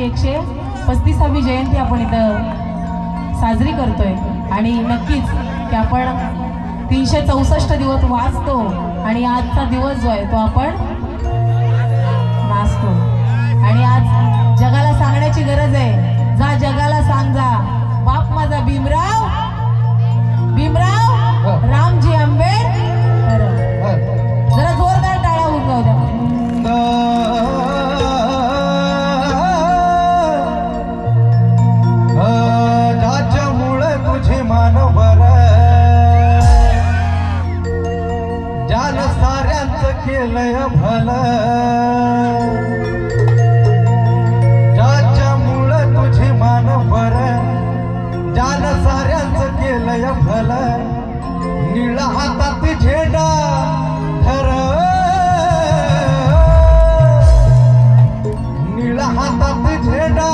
महाराजांची 135वी जयंती आपण इथं साजरी करतोय आणि नक्कीच की आपण 364 दिवस वाचतो आणि आजचा दिवस जो आहे तो आपण नाचतो आणि आज जगाला सांगण्याची गरज आहे। जा जगाला सांग, जा बाप माझा भीमराव रामजी आंबेडकर। जरा जोरदार टाळ्या होऊन जाऊ द्या। ज्याच्यामुळे तुझे मानवर ज्यानं साऱ्यांचं केलंय भलं, ज्याच्यामुळे तुझे मानवर ज्यानं साऱ्यांचं केलंय भलं, निळा हातात झेंडा धर, निळा हातात झेंडा